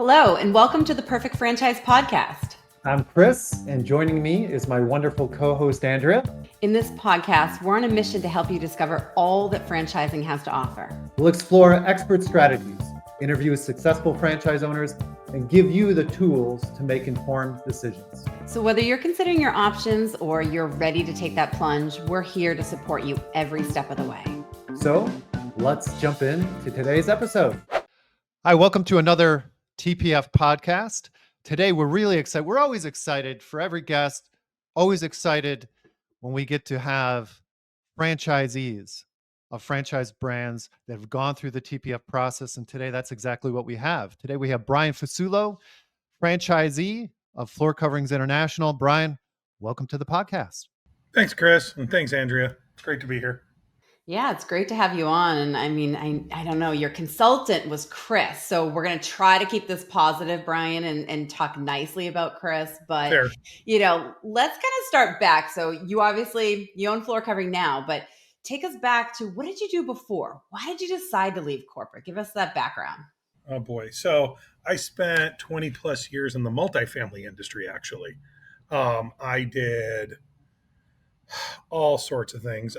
Hello, and welcome to the Perfect Franchise Podcast. I'm Kris, and joining me is my wonderful co-host, Andrea. In this podcast, we're on a mission to help you discover all that franchising has to offer. We'll explore expert strategies, interview successful franchise owners, and give you the tools to make informed decisions. So whether you're considering your options or you're ready to take that plunge, we're here to support you every step of the way. So let's jump into today's episode. Hi, welcome to another TPF podcast. Today, we're really excited. We're always excited for every guest, always excited when we get to have franchisees of franchise brands that have gone through the TPF process. And today, that's exactly what we have. Today, we have Bryan Fasulo, franchisee of Floor Coverings International. Bryan, welcome to the podcast. Thanks, Kris, and thanks, Andrea. It's great to be here. Yeah, it's great to have you on. And I don't know, your consultant was Kris. So we're going to try to keep this positive, Bryan, and talk nicely about Kris. But, Fair. Let's kind of start back. So you own Floor Covering now, but take us back to what did you do before? Why did you decide to leave corporate? Give us that background. Oh, boy. So I spent 20 plus years in the multifamily industry, actually. I did all sorts of things.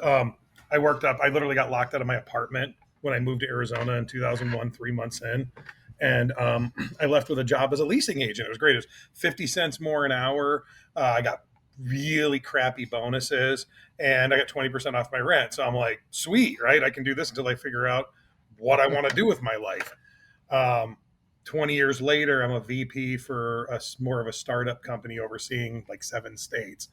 I literally got locked out of my apartment when I moved to Arizona in 2001, 3 months in. And I left with a job as a leasing agent. It was great. It was 50 cents more an hour. I got really crappy bonuses and I got 20% off my rent. So I'm like, sweet, right? I can do this until I figure out what I want to do with my life. 20 years later, I'm a VP for more of a startup company overseeing like 7 states.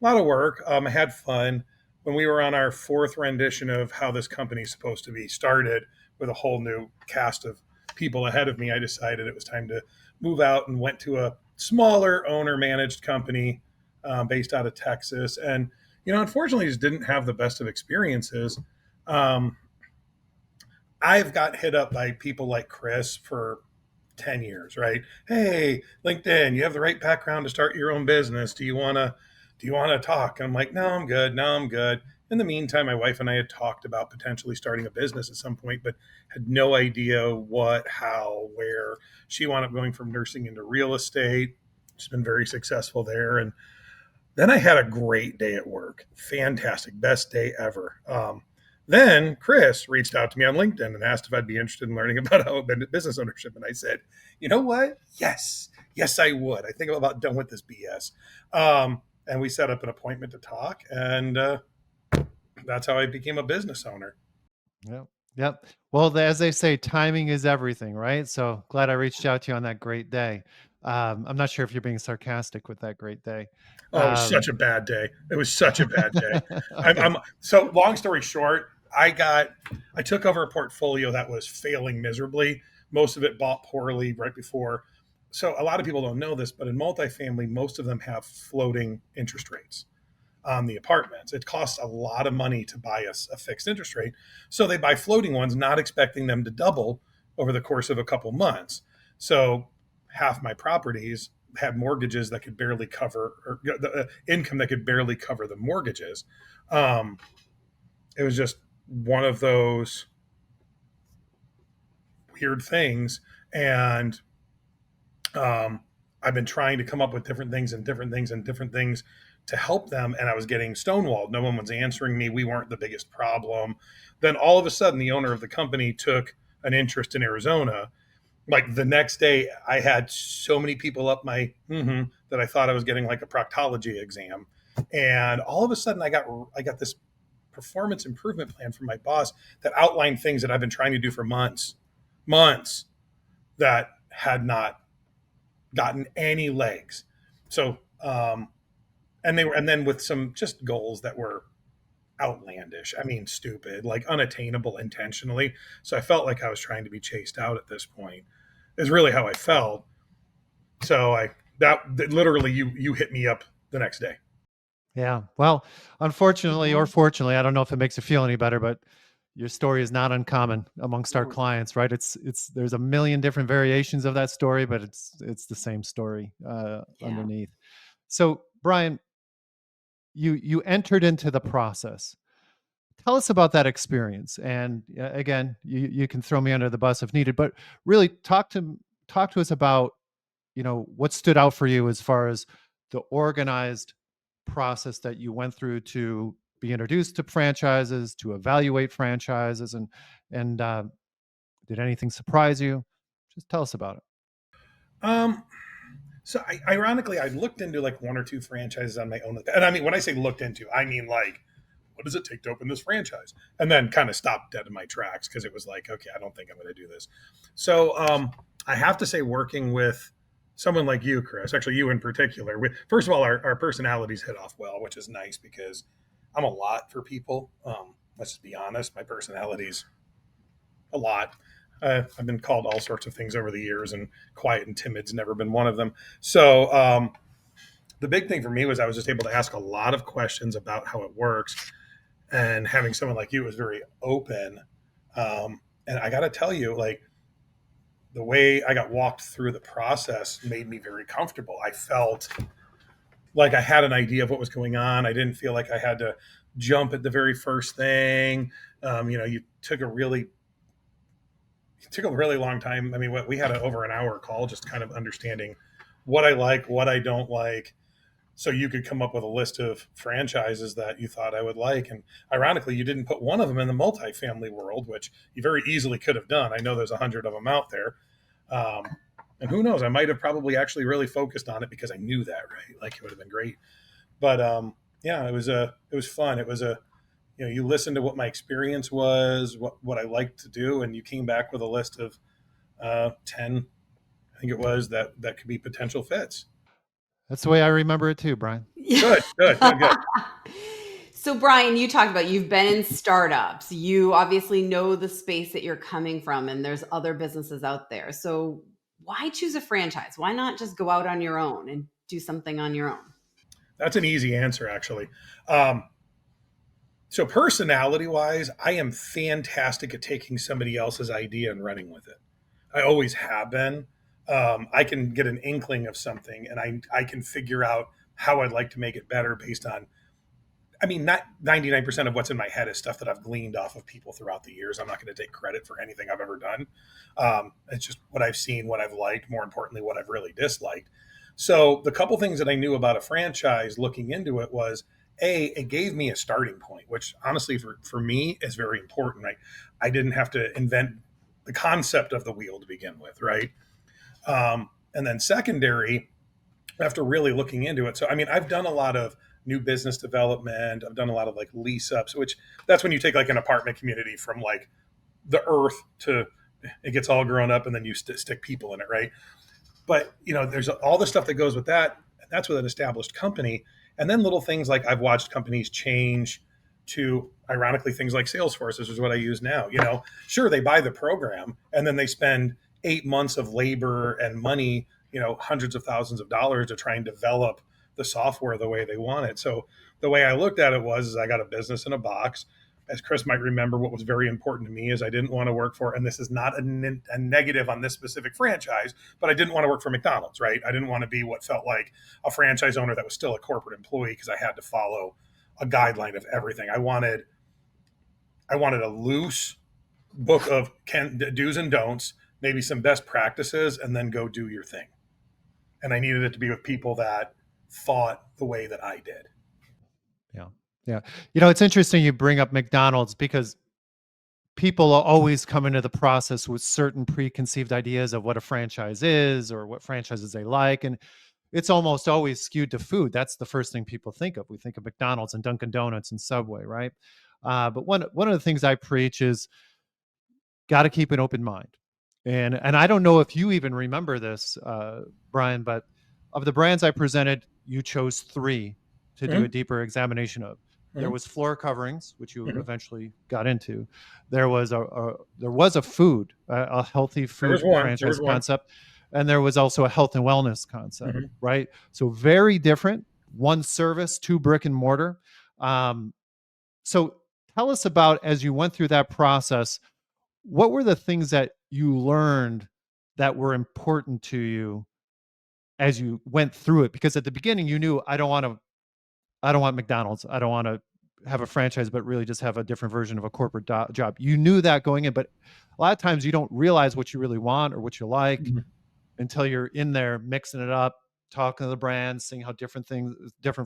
A lot of work. I had fun. When we were on our 4th rendition of how this company is supposed to be started with a whole new cast of people ahead of me, I decided it was time to move out and went to a smaller owner-managed company based out of Texas. And, unfortunately, just didn't have the best of experiences. I've got hit up by people like Kris for 10 years, right? Hey, LinkedIn, you have the right background to start your own business. Do you want to talk? And I'm like, no, I'm good. In the meantime, my wife and I had talked about potentially starting a business at some point, but had no idea what, how, where. She wound up going from nursing into real estate. She's been very successful there. And then I had a great day at work. Fantastic. Best day ever. Then Kris reached out to me on LinkedIn and asked if I'd be interested in learning about business ownership. And I said, you know what? Yes, I would. I think I'm about done with this BS. And we set up an appointment to talk, and that's how I became a business owner. Yep. Well, as they say, timing is everything, right? So glad I reached out to you on that great day. I'm not sure if you're being sarcastic with that great day. Oh, it was such a bad day. It was such a bad day. So long story short, I took over a portfolio that was failing miserably. Most of it bought poorly right before. So a lot of people don't know this, but in multifamily, most of them have floating interest rates on the apartments. It costs a lot of money to buy a fixed interest rate. So they buy floating ones, not expecting them to double over the course of a couple months. So half my properties had mortgages that could barely cover, or the income that could barely cover the mortgages. It was just one of those weird things. And I've been trying to come up with different things to help them. And I was getting stonewalled. No one was answering me. We weren't the biggest problem. Then all of a sudden, the owner of the company took an interest in Arizona. Like the next day, I had so many people up my that I thought I was getting like a proctology exam. And all of a sudden, I got this performance improvement plan from my boss that outlined things that I've been trying to do for months that had not gotten any legs. So, and then with some just goals that were outlandish. I mean, stupid, like unattainable intentionally. So I felt like I was trying to be chased out at this point is really how I felt. So that literally you hit me up the next day. Yeah. Well, unfortunately or fortunately, I don't know if it makes you feel any better, but your story is not uncommon amongst our clients, right? There's a million different variations of that story, but it's the same story underneath. So Bryan, you entered into the process. Tell us about that experience. And again, you can throw me under the bus if needed, but really talk to talk to us about, what stood out for you as far as the organized process that you went through to be introduced to franchises, to evaluate franchises, and did anything surprise you? Just tell us about it. So ironically, I looked into like one or two franchises on my own. And I mean, when I say looked into, I mean like, what does it take to open this franchise? And then kind of stopped dead in my tracks because it was like, okay, I don't think I'm going to do this. So I have to say, working with someone like you, Kris, actually you in particular, first of all, our personalities hit off well, which is nice because I'm a lot for people. Let's just be honest, my personality's a lot. I've been called all sorts of things over the years, and quiet and timid's never been one of them. So the big thing for me was I was just able to ask a lot of questions about how it works, and having someone like you was very open. And I got to tell you, like, the way I got walked through the process made me very comfortable. I felt like I had an idea of what was going on. I didn't feel like I had to jump at the very first thing. You took a really long time. I mean, we had over an hour call, just kind of understanding what I like, what I don't like, so you could come up with a list of franchises that you thought I would like. And ironically, you didn't put one of them in the multifamily world, which you very easily could have done. I know there's 100 of them out there. And who knows, I might have probably actually really focused on it because I knew that, right? Like, it would have been great. But yeah, it was fun. It was you listened to what my experience was, what I liked to do, and you came back with a list of 10, I think it was, that could be potential fits. That's the way I remember it too, Bryan. Good. So Bryan, you talked about, you've been in startups. You obviously know the space that you're coming from, and there's other businesses out there. So why choose a franchise? Why not just go out on your own and do something on your own? That's an easy answer, actually. So personality-wise, I am fantastic at taking somebody else's idea and running with it. I always have been. I can get an inkling of something, and I can figure out how I'd like to make it better based on, I mean, not 99% of what's in my head is stuff that I've gleaned off of people throughout the years. I'm not going to take credit for anything I've ever done. It's just what I've seen, what I've liked, more importantly, what I've really disliked. So the couple things that I knew about a franchise looking into it was, it gave me a starting point, which honestly for me is very important, right? I didn't have to invent the concept of the wheel to begin with, right? And then secondary, after really looking into it. So, I mean, I've done a lot of new business development. I've done a lot of like lease ups, which that's when you take like an apartment community from like the earth to it gets all grown up and then you stick people in it, right? But, there's all the stuff that goes with that. And that's with an established company. And then little things like I've watched companies change to, ironically, things like Salesforce, which is what I use now. Sure, they buy the program and then they spend 8 months of labor and money, hundreds of thousands of dollars to try and develop the software the way they want it. So the way I looked at it was I got a business in a box. As Kris might remember, what was very important to me is I didn't want to work for, and this is not a negative on this specific franchise, but I didn't want to work for McDonald's, right? I didn't want to be what felt like a franchise owner that was still a corporate employee because I had to follow a guideline of everything. I wanted a loose book of do's and don'ts, maybe some best practices, and then go do your thing. And I needed it to be with people that thought the way that I did. Yeah. It's interesting you bring up McDonald's because people are always come into the process with certain preconceived ideas of what a franchise is or what franchises they like. And it's almost always skewed to food. That's the first thing people think of. We think of McDonald's and Dunkin' Donuts and Subway, right? But one of the things I preach is got to keep an open mind. And I don't know if you even remember this, Bryan, but of the brands I presented, you chose 3 to do a deeper examination of. There was floor coverings, which you eventually got into. There was a food, a healthy food franchise concept, and there was also a health and wellness concept, right? So very different. 1 service, 2 brick and mortar. So tell us about, as you went through that process, what were the things that you learned that were important to you as you went through it? Because at the beginning you knew, I don't want McDonald's. I don't want to have a franchise, but really just have a different version of a corporate job. You knew that going in, but a lot of times you don't realize what you really want or what you like until you're in there mixing it up, talking to the brands, seeing how different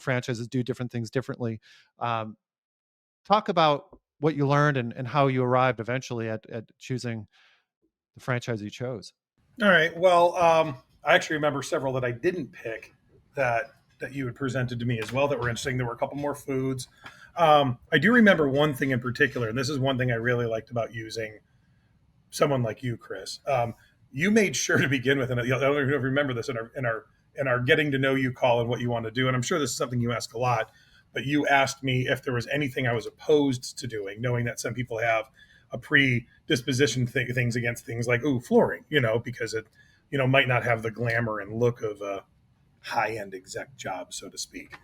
franchises do different things differently. Talk about what you learned and how you arrived eventually at choosing the franchise you chose. All right. Well, I actually remember several that I didn't pick that you had presented to me as well that were interesting. There were a couple more foods. I do remember one thing in particular, and this is one thing I really liked about using someone like you, Kris. You made sure to begin with, and I don't know if you remember this in our getting to know you call and what you want to do. And I'm sure this is something you ask a lot, but you asked me if there was anything I was opposed to doing, knowing that some people have a predisposition things against things like flooring, because it might not have the glamour and look of a high end exec job, so to speak.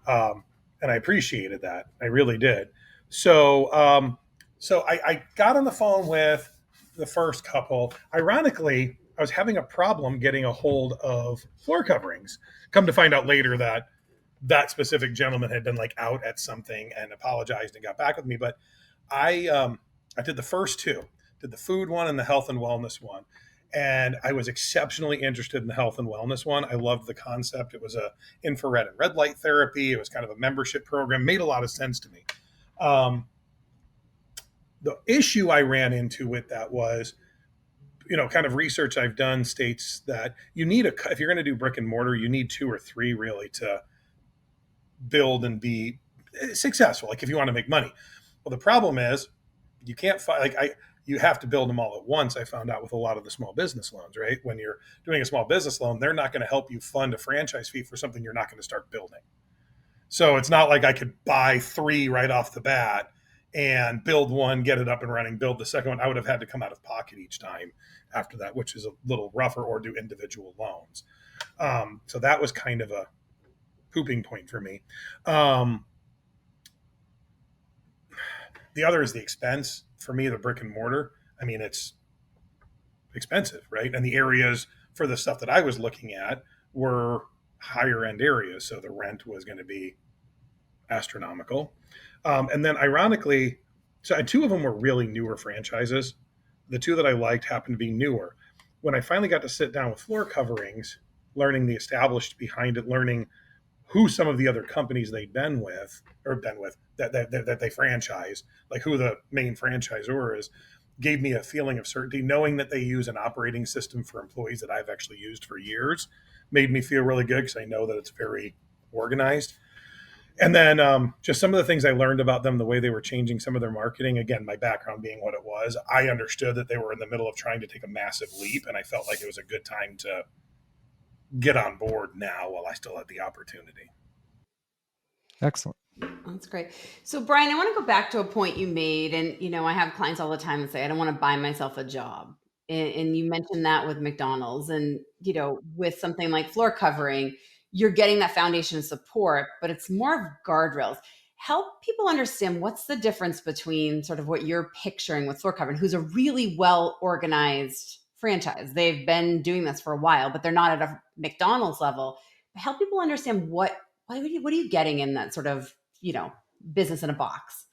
And I appreciated that. I really did. So I got on the phone with the first couple. Ironically, I was having a problem getting a hold of floor coverings. Come to find out later that specific gentleman had been like out at something and apologized and got back with me. But I did the first two, did the food one and the health and wellness one. And I was exceptionally interested in the health and wellness one. I loved the concept. It was a infrared and red light therapy. It was kind of a membership program. Made a lot of sense to me. The issue I ran into with that was, kind of research I've done states that you need if you're going to do brick and mortar, you need 2 or 3 really to build and be successful. Like if you want to make money. Well, the problem is you can't find you have to build them all at once. I found out with a lot of the small business loans, right? When you're doing a small business loan, they're not going to help you fund a franchise fee for something you're not going to start building. So it's not like I could buy 3 right off the bat and build one, get it up and running, build the second one. I would have had to come out of pocket each time after that, which is a little rougher, or do individual loans. So that was kind of a pooping point for me. The other is the expense. For me, the brick and mortar, I mean, it's expensive, right? And the areas for the stuff that I was looking at were higher end areas. So the rent was going to be astronomical. And then ironically, so 2 of them were really newer franchises. The 2 that I liked happened to be newer. When I finally got to sit down with floor coverings, learning the established behind it, learning who some of the other companies they'd been with that they franchise, like who the main franchisor is, gave me a feeling of certainty. Knowing that they use an operating system for employees that I've actually used for years made me feel really good because I know that it's very organized. And then just some of the things I learned about them, the way they were changing some of their marketing. Again, my background being what it was, I understood that they were in the middle of trying to take a massive leap, and I felt like it was a good time to get on board now while I still had the opportunity. Excellent. That's great. So Bryan, I want to go back to a point you made. And, I have clients all the time that say, I don't want to buy myself a job. And you mentioned that with McDonald's and, with something like floor covering, you're getting that foundation of support, but it's more of guardrails. Help people understand what's the difference between sort of what you're picturing with floor covering, who's a really well-organized franchise. They've been doing this for a while, but they're not at a McDonald's level. Help people understand what are you getting in that sort of, business in a box?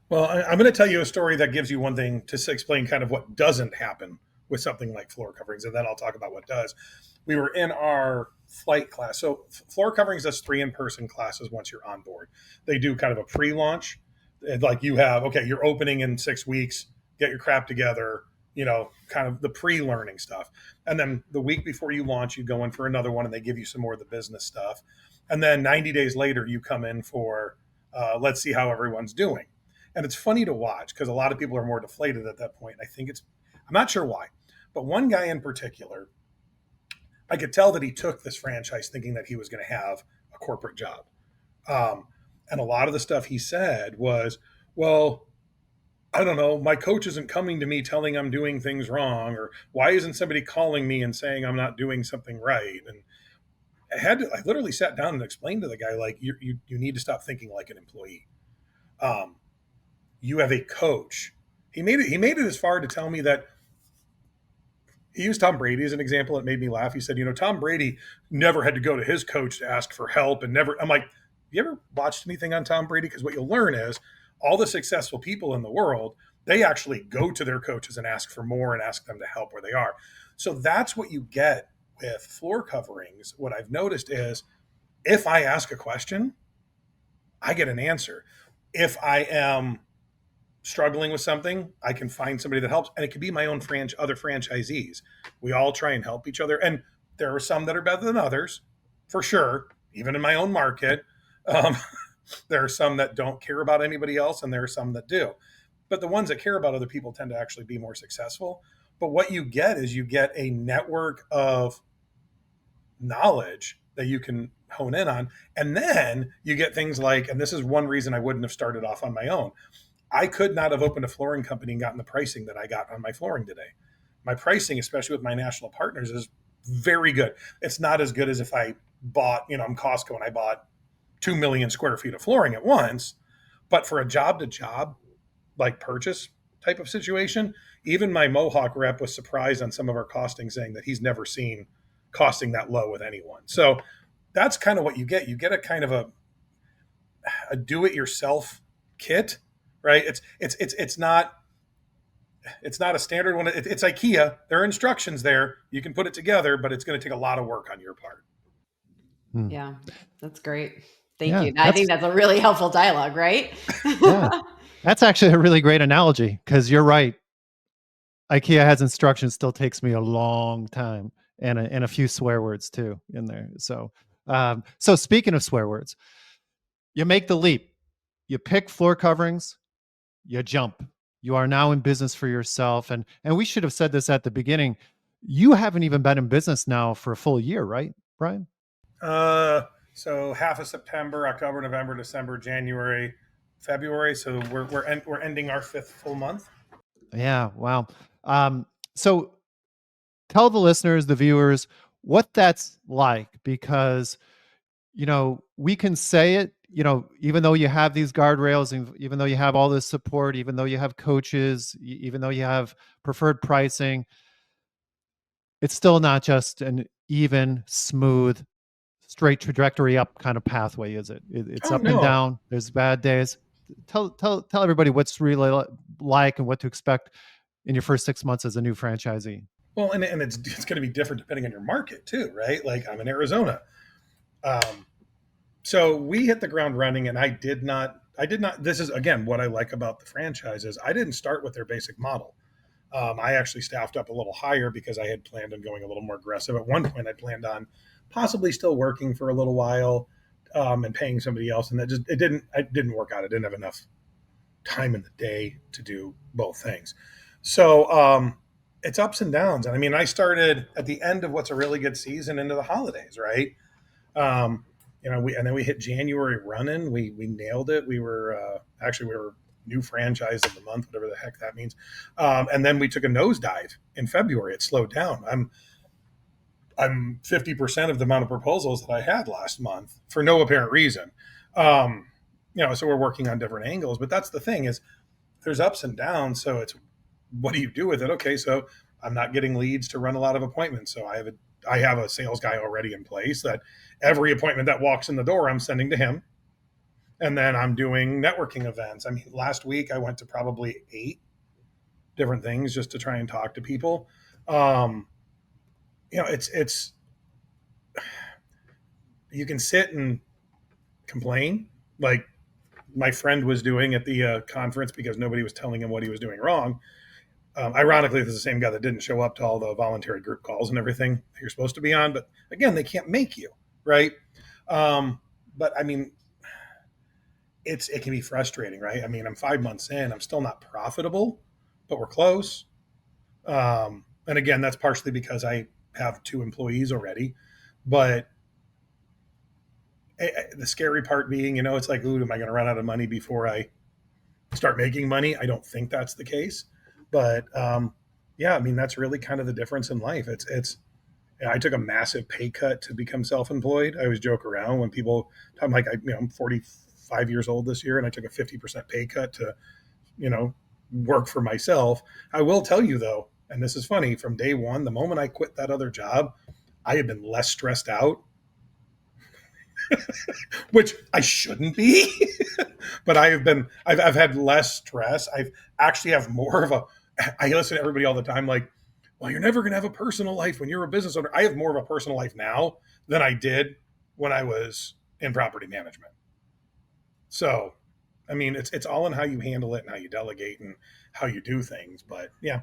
Well, I'm going to tell you a story that gives you one thing to explain kind of what doesn't happen with something like floor coverings, and then I'll talk about what does. We were in our flight class. So floor coverings does 3 in-person classes once you're on board. They do kind of a pre-launch. Like you have, okay, you're opening in 6 weeks, get your crap together, kind of the pre-learning stuff. And then the week before you launch, you go in for another one and they give you some more of the business stuff. And then 90 days later, you come in for, let's see how everyone's doing. And it's funny to watch because a lot of people are more deflated at that point. I'm not sure why, but one guy in particular, I could tell that he took this franchise thinking that he was going to have a corporate job. And a lot of the stuff he said was, well, I don't know, my coach isn't coming to me telling I'm doing things wrong, or why isn't somebody calling me and saying I'm not doing something right? And I literally sat down and explained to the guy, like, you need to stop thinking like an employee. You have a coach. He made it as far to tell me that he used Tom Brady as an example. It made me laugh. He said, Tom Brady never had to go to his coach to ask for help and never, I'm like, you ever watched anything on Tom Brady? Because what you'll learn is all the successful people in the world, they actually go to their coaches and ask for more and ask them to help where they are. So that's what you get with floor coverings, what I've noticed is if I ask a question, I get an answer. If I am struggling with something, I can find somebody that helps. And it could be my own other franchisees. We all try and help each other. And there are some that are better than others, for sure, even in my own market. Um, there are some that don't care about anybody else, and there are some that do. But the ones that care about other people tend to actually be more successful. But what you get is you get a network of knowledge that you can hone in on. And then you get things like, and this is one reason I wouldn't have started off on my own. I could not have opened a flooring company and gotten the pricing that I got on my flooring today. My pricing, especially with my national partners, is very good. It's not as good as if I bought, I'm Costco and I bought 2 million square feet of flooring at once. But for a job to job, like purchase type of situation, even my Mohawk rep was surprised on some of our costing, saying that he's never seen costing that low with anyone. So that's kind of what you get. You get a kind of a do-it-yourself kit, right? It's not a standard one. It's IKEA. There are instructions there. You can put it together, but it's going to take a lot of work on your part. Yeah, that's great. Thank you. I think that's a really helpful dialogue, right? Yeah, that's actually a really great analogy, because you're right. IKEA has instructions, still takes me a long time, and a few swear words too in there. So, so speaking of swear words, you make the leap, you pick floor coverings, you jump. You are now in business for yourself, and we should have said this at the beginning. You haven't even been in business now for a full year, right, Bryan? So half of September, October, November, December, January, February. So we're ending our 5th full month. Yeah. Wow. So tell the listeners, the viewers, what that's like, because, we can say it, even though you have these guardrails, and even though you have all this support, even though you have coaches, even though you have preferred pricing, it's still not just an even, smooth, straight trajectory up kind of pathway, is it? It's up and No. down. There's bad days. Tell everybody what's really like and what to expect in your first 6 months as a new franchisee. Well, and it's going to be different depending on your market too, right? Like I'm in Arizona. So we hit the ground running, and I did not, this is again, what I like about the franchises. I didn't start with their basic model. I actually staffed up a little higher because I had planned on going a little more aggressive. At one point I planned on possibly still working for a little while, and paying somebody else. And it didn't work out. I didn't have enough time in the day to do both things. So, it's ups and downs. And I mean, I started at the end of what's a really good season into the holidays, right? And then we hit January running. We nailed it. We were new franchise of the month, whatever the heck that means. And then we took a nosedive in February. It slowed down. I'm 50% of the amount of proposals that I had last month for no apparent reason. So we're working on different angles, but that's the thing is there's ups and downs. So it's, what do you do with it? Okay. So I'm not getting leads to run a lot of appointments. So I have a sales guy already in place that every appointment that walks in the door, I'm sending to him. And then I'm doing networking events. I mean, last week I went to probably 8 different things just to try and talk to people. It's you can sit and complain like my friend was doing at the conference because nobody was telling him what he was doing wrong. Ironically, this is the same guy that didn't show up to all the voluntary group calls and everything that you're supposed to be on. But again, they can't make you, right? But I mean, it can be frustrating, right? I mean, I'm 5 months in, I'm still not profitable, but we're close. And again, that's partially because I have 2 employees already. But the scary part being, it's like, ooh, am I going to run out of money before I start making money? I don't think that's the case. But yeah, I mean, that's really kind of the difference in life. I took a massive pay cut to become self-employed. I always joke around when people, I'm like, I'm 45 years old this year, and I took a 50% pay cut to, work for myself. I will tell you though, and this is funny, from day one, the moment I quit that other job, I have been less stressed out, which I shouldn't be, but I've had less stress. I've actually have more of I listen to everybody all the time, like, well, you're never going to have a personal life when you're a business owner. I have more of a personal life now than I did when I was in property management. So, I mean, it's all in how you handle it and how you delegate and how you do things. But yeah.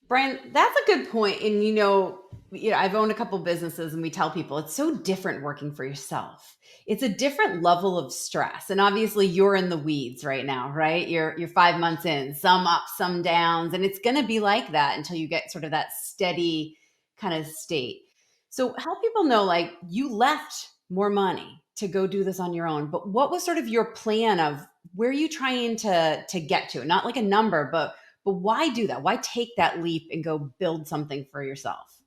Bryan, that's a good point. And I've owned a couple businesses, and we tell people it's so different working for yourself. It's a different level of stress. And obviously you're in the weeds right now, right? You're 5 months in, some ups, some downs, and it's going to be like that until you get sort of that steady kind of state. So help people know, like, you left more money to go do this on your own, but what was sort of your plan of where are you trying to get to? Not like a number, but why do that? Why take that leap and go build something for yourself?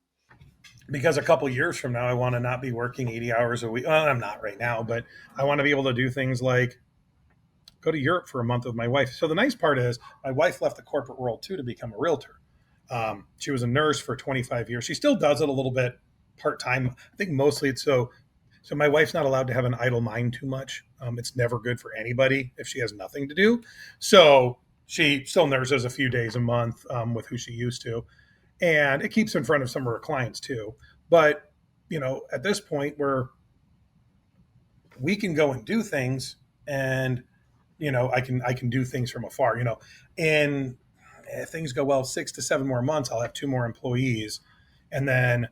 Because a couple years from now, I want to not be working 80 hours a week. Well, I'm not right now, but I want to be able to do things like go to Europe for a month with my wife. So the nice part is my wife left the corporate world too to become a realtor. She was a nurse for 25 years. She still does it a little bit part time. I think mostly it's so my wife's not allowed to have an idle mind too much. It's never good for anybody if she has nothing to do. So she still nurses a few days a month with who she used to, and it keeps her in front of some of her clients too. But at this point, we can go and do things, and I can do things from afar. And if things go well, 6 to 7 more months, I'll have 2 more employees, and then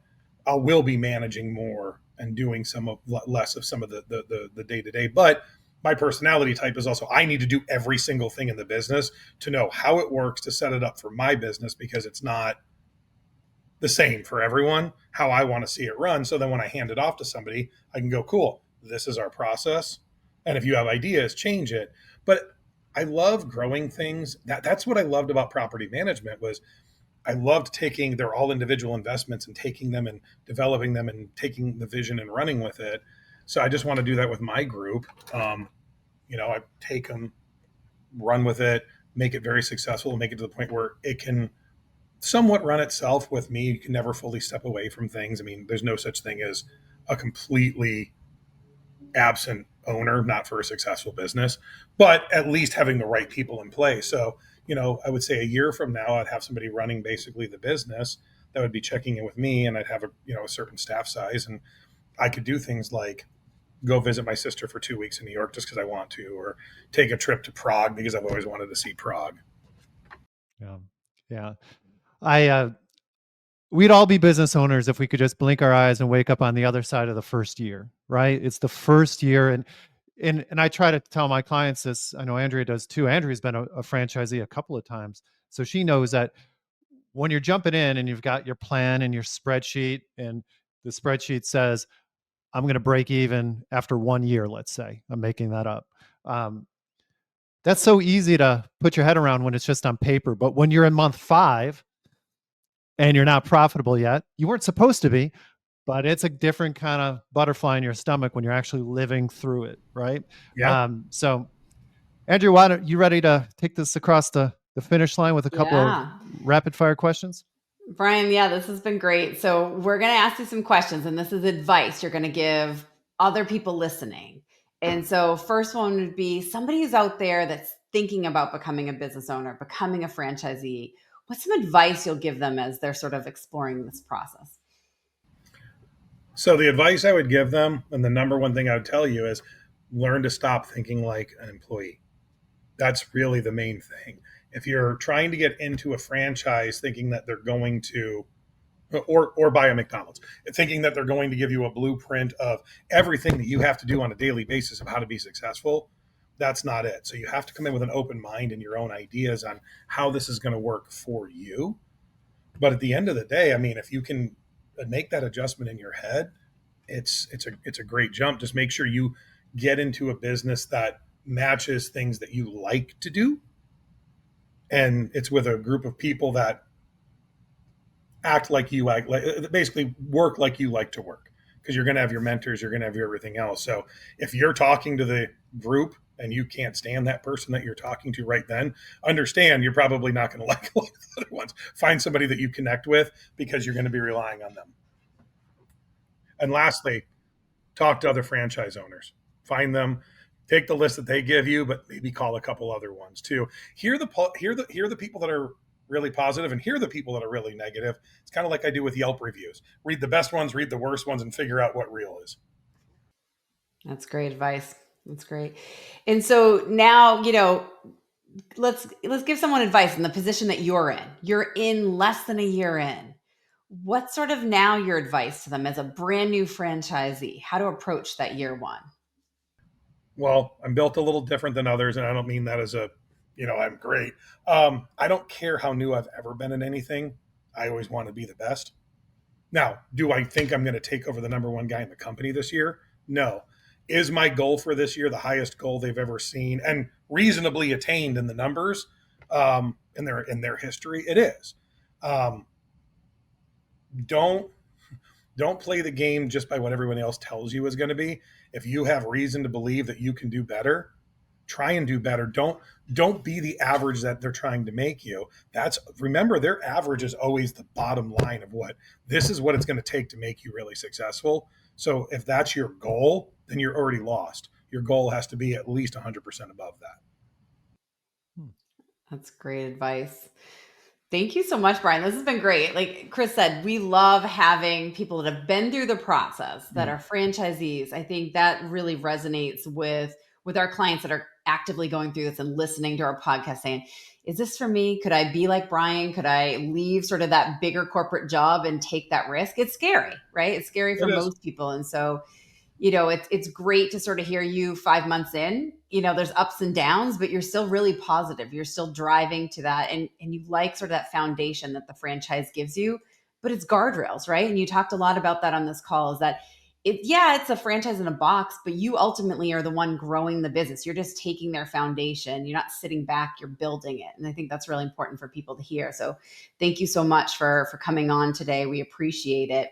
I will be managing more and doing less of some of the day to day. But my personality type is also I need to do every single thing in the business to know how it works to set it up for my business, because it's not the same for everyone, how I want to see it run. So then when I hand it off to somebody, I can go, cool, this is our process. And if you have ideas, change it. But I love growing things. That's what I loved about property management was I loved taking their all individual investments and taking them and developing them and taking the vision and running with it. So I just want to do that with my group. I take them, run with it, make it very successful, make it to the point where it can somewhat run itself with me. You can never fully step away from things. I mean, there's no such thing as a completely absent owner, not for a successful business, but at least having the right people in place. So, I would say a year from now, I'd have somebody running basically the business that would be checking in with me, and I'd have a certain staff size, and I could do things like go visit my sister for 2 weeks in New York just because I want to, or take a trip to Prague because I've always wanted to see Prague. Yeah. Yeah. We'd all be business owners if we could just blink our eyes and wake up on the other side of the first year, right? It's the first year. And I try to tell my clients this. I know Andrea does too. Andrea's been a franchisee a couple of times. So she knows that when you're jumping in and you've got your plan and your spreadsheet, and the spreadsheet says, I'm going to break even after 1 year, let's say. I'm making that up. That's so easy to put your head around when it's just on paper. But when you're in month 5 and you're not profitable yet, you weren't supposed to be, but it's a different kind of butterfly in your stomach when you're actually living through it, right? Yeah. So Andrew, why don't you ready to take this across the finish line with a couple of Yeah. rapid fire questions? Bryan, yeah, this has been great. So we're going to ask you some questions, and this is advice you're going to give other people listening. And so first one would be somebody who's out there that's thinking about becoming a business owner, becoming a franchisee. What's some advice you'll give them as they're sort of exploring this process? So the advice I would give them, and the number one thing I would tell you is learn to stop thinking like an employee. That's really the main thing. If you're trying to get into a franchise thinking that they're going to, or buy a McDonald's, thinking that they're going to give you a blueprint of everything that you have to do on a daily basis of how to be successful, that's not it. So you have to come in with an open mind and your own ideas on how this is going to work for you. But at the end of the day, I mean, if you can make that adjustment in your head, it's a great jump. Just make sure you get into a business that matches things that you like to do, and it's with a group of people that act like you like basically work like you like to work, because you're going to have your mentors, you're going to have your everything else. So if you're talking to the group and you can't stand that person that you're talking to right then, understand you're probably not going to like a lot of the other ones. Find somebody that you connect with, because you're going to be relying on them. And lastly, talk to other franchise owners. Find them, take the list that they give you, but maybe call a couple other ones too. Hear the people that are really positive and hear the people that are really negative. It's kind of like I do with Yelp reviews. Read the best ones, read the worst ones, and figure out what real is. That's great advice. That's great. And so now, let's give someone advice in the position that you're in. You're in less than a year in. What's sort of now your advice to them as a brand new franchisee? How to approach that year one? Well, I'm built a little different than others, and I don't mean that as a, I'm great. I don't care how new I've ever been in anything. I always want to be the best. Now, do I think I'm going to take over the number one guy in the company this year? No. Is my goal for this year the highest goal they've ever seen and reasonably attained in the numbers in their history? It is. Um, don't don't play the game just by what everyone else tells you is going to be. If you have reason to believe that you can do better, try and do better. Don't be the average that they're trying to make you. Remember, their average is always the bottom line of what this is what it's going to take to make you really successful. So if that's your goal, then you're already lost. Your goal has to be at least 100% above that. That's great advice. Thank you so much, Bryan. This has been great. Like Kris said, we love having people that have been through the process, that are franchisees. I think that really resonates with our clients that are actively going through this and listening to our podcast saying, is this for me? Could I be like Bryan? Could I leave sort of that bigger corporate job and take that risk? It's scary, right? It's scary for most people. And so it's great to sort of hear you 5 months in, there's ups and downs, but you're still really positive. You're still driving to that. And you like sort of that foundation that the franchise gives you, but it's guardrails, right? And you talked a lot about that on this call is that it's a franchise in a box, but you ultimately are the one growing the business. You're just taking their foundation. You're not sitting back, you're building it. And I think that's really important for people to hear. So thank you so much for coming on today. We appreciate it.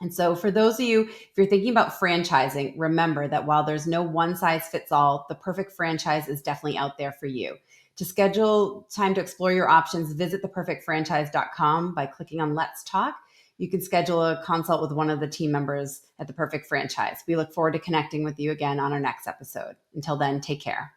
And so for those of you, if you're thinking about franchising, remember that while there's no one size fits all, the perfect franchise is definitely out there for you. To schedule time to explore your options, visit theperfectfranchise.com by clicking on Let's Talk. You can schedule a consult with one of the team members at The Perfect Franchise. We look forward to connecting with you again on our next episode. Until then, take care.